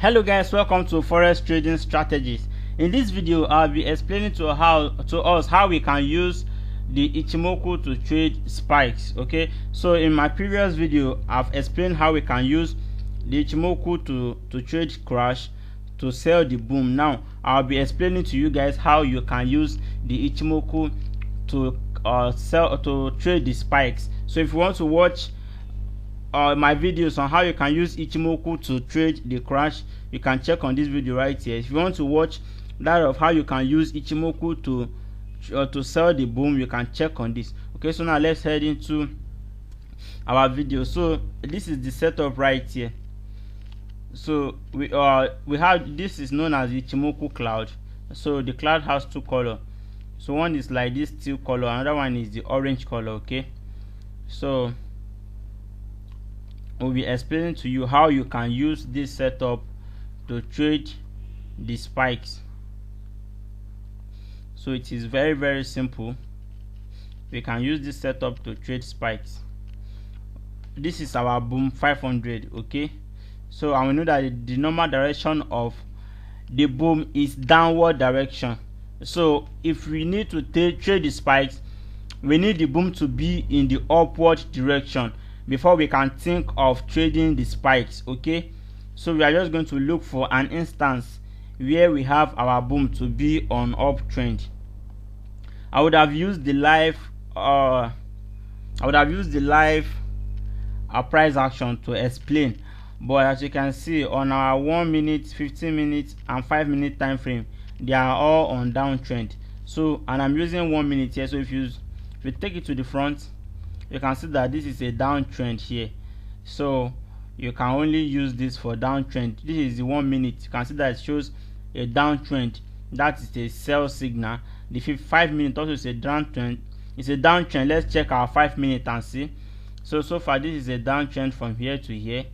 Hello guys, welcome to Forex Trading Strategies. In this video, I'll be explaining to us how we can use the Ichimoku to trade spikes. Okay, so in my previous video, I've explained how we can use the Ichimoku to trade crash to sell the boom. Now, I'll be explaining to you guys how you can use the Ichimoku to trade the spikes. So if you want to watch my videos on how you can use Ichimoku to trade the crash, you can check on this video right here. If you want to watch that of how you can use Ichimoku to sell the boom, you can check on this. Okay, so now let's head into our video. So this is the setup right here. So we have, this is known as Ichimoku cloud. So the cloud has two colors. So one is like this teal color, another one is the orange color. Okay, so we'll be explaining to you how you can use this setup to trade the spikes. So it is very simple. We can use this setup to trade spikes. This is our boom 500. Okay, so I will know that the normal direction of the boom is downward direction. So if we need to trade the spikes, we need the boom to be in the upward direction before we can think of trading the spikes. Okay, so we are just going to look for an instance where we have our boom to be on uptrend. I would have used the live price action to explain, but as you can see on our 1 minute, 15 minutes and 5 minute time frame, they are all on downtrend. So, and I'm using 1 minute here. So if you take it to the front, you can see that this is a downtrend here. So you can only use this for downtrend. This is the 1 minute. You can see that it shows a downtrend. That is a sell signal. The 5 minute also is a downtrend. It's a downtrend. Let's check our 5 minute and see. So far this is a downtrend from here to here.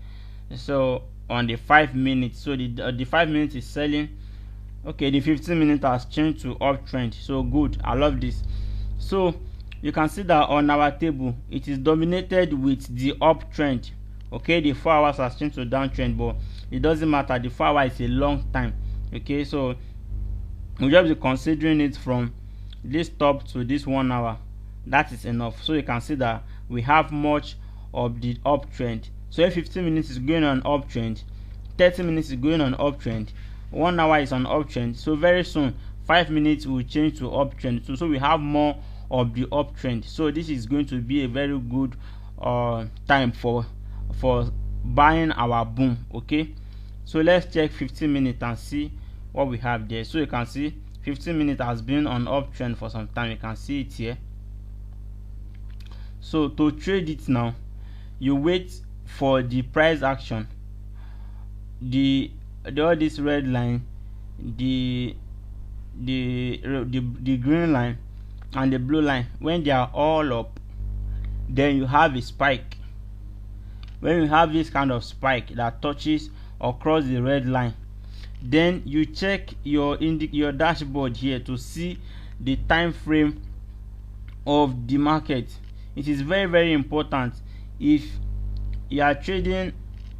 So on the 5 minutes, so the 5 minutes is selling. Okay, the 15 minute has changed to uptrend. So good, I love this. So you can see that on our table it is dominated with the uptrend. Okay, the 4 hours has changed to downtrend, but it doesn't matter. The 4 hours is a long time. Okay, so we'll just be considering it from this top to this 1 hour. That is enough. So you can see that we have much of the uptrend. So if 15 minutes is going on uptrend, 30 minutes is going on uptrend, 1 hour is on uptrend, so very soon 5 minutes will change to uptrend. So we have more of the uptrend. So this is going to be a very good time for buying our boom. Okay, so let's check 15 minutes and see what we have there. So you can see 15 minutes has been on uptrend for some time. You can see it here. So to trade it now, you wait for the price action, all this red line, the green line and the blue line. When they are all up, then you have a spike. When you have this kind of spike that touches across the red line, then you check your dashboard here to see the time frame of the market. It is very important. If you are trading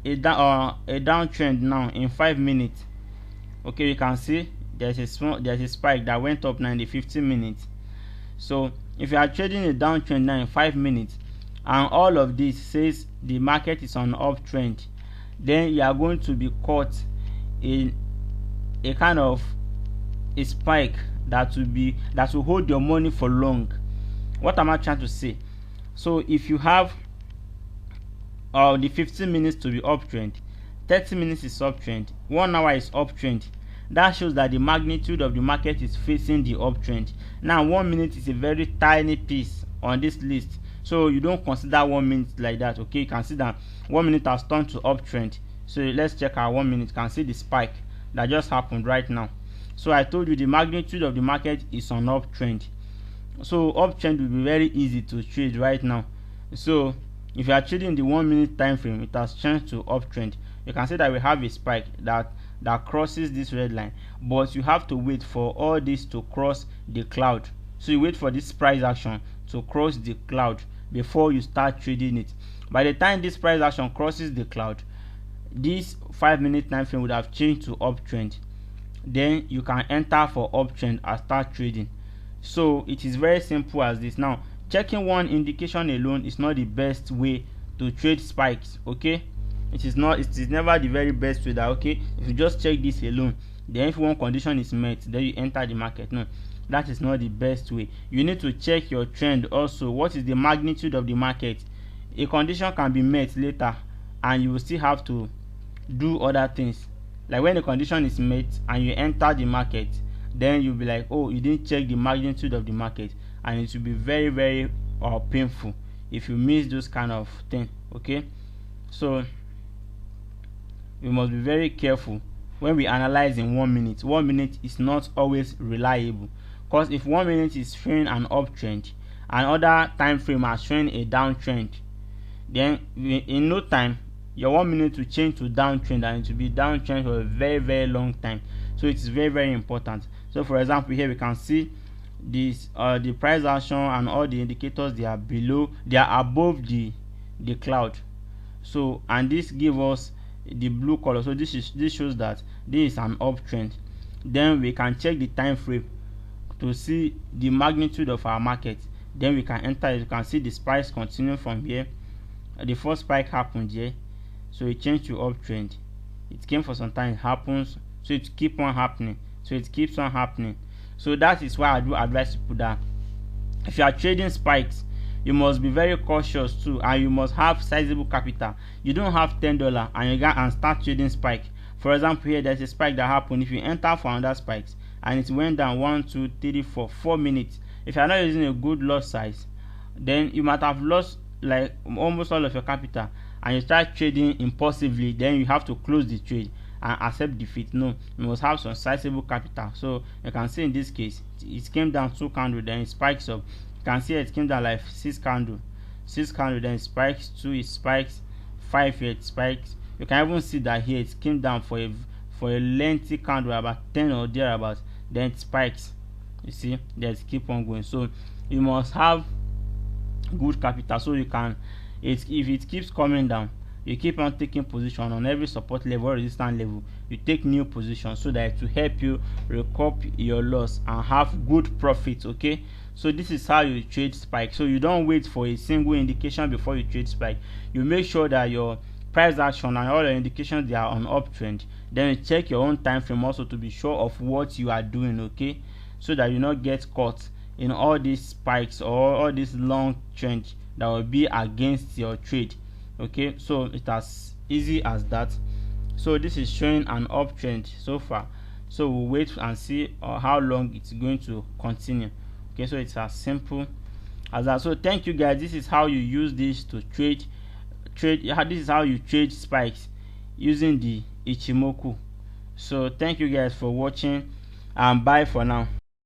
a downtrend now in 5 minutes, okay, you can see there's a spike that went up now in the 15 minutes. So if you are trading a downtrend now in 5 minutes and all of this says the market is on uptrend, then you are going to be caught in a kind of a spike that will hold your money for long. What am I trying to say? So if you have the 15 minutes to be uptrend, 30 minutes is uptrend, 1 hour is uptrend, that shows that the magnitude of the market is facing the uptrend. Now 1 minute is a very tiny piece on this list, so you don't consider 1 minute like that. Okay, you can see that 1 minute has turned to uptrend. So let's check our 1 minute. You can see the spike that just happened right now. So I told you the magnitude of the market is on uptrend. So uptrend will be very easy to trade right now. So if you are trading the 1 minute time frame, it has changed to uptrend. You can see that we have a spike that crosses this red line, but you have to wait for all this to cross the cloud. So you wait for this price action to cross the cloud before you start trading it. By the time this price action crosses the cloud, this 5 minute time frame would have changed to uptrend, then you can enter for uptrend and start trading. So it is very simple as this. Now, checking one indication alone is not the best way to trade spikes. Okay, it is never the very best way that, okay, if you just check this alone, then if one condition is met, then you enter the market. No, that is not the best way. You need to check your trend also. What is the magnitude of the market? A condition can be met later and you will still have to do other things. Like when the condition is met and you enter the market, then you'll be like, oh, you didn't check the magnitude of the market, and it will be very, very painful if you miss those kind of thing. Okay, so we must be very careful when we analyze in 1 minute. 1 minute is not always reliable, because if 1 minute is showing an uptrend and other time frame are showing a downtrend, then in no time your 1 minute will change to downtrend, and it will be downtrend for a very, very long time. So it is very, very important. So for example, here we can see this the price action and all the indicators, they are above the cloud. So, and this gives us the blue color. So this shows that this is an uptrend. Then we can check the time frame to see the magnitude of our market. Then we can enter. You can see the spikes continue from here. The first spike happened here, so it changed to uptrend. It came for some time, it happens, so it keeps on happening. So it keeps on happening. So that is why I do advise people that if you are trading spikes, you must be very cautious too, and you must have sizable capital. You don't have $10 and you go and start trading spike. For example, here there's a spike that happened. If you enter for another spikes and it went down 1, 2, 3, 4, 4 minutes, if you are not using a good lot size, then you might have lost like almost all of your capital, and you start trading impulsively. Then you have to close the trade and accept defeat. No, you must have some sizable capital. So you can see in this case it came down 2 candles, then it spikes up. You can see it came down like 6 candle, then it spikes 2, it spikes 5, here it spikes. You can even see that here it came down for a lengthy candle about 10 or thereabouts, then it spikes. You see, let's keep on going. So you must have good capital, so you can, if it keeps coming down, you keep on taking position on every support level or resistance level. You take new position so that it will help you recoup your loss and have good profits. Okay, so this is how you trade spike. So you don't wait for a single indication before you trade spike. You make sure that your price action and all your indications, they are on uptrend. Then you check your own time frame also to be sure of what you are doing. Okay, so that you not get caught in all these spikes or all this long trend that will be against your trade. Okay, so it's as easy as that. So this is showing an uptrend so far, so we'll wait and see how long it's going to continue. Okay, so it's as simple as that. So thank you guys. This is how you use this to trade. This is how you trade spikes using the Ichimoku. So thank you guys for watching, and bye for now.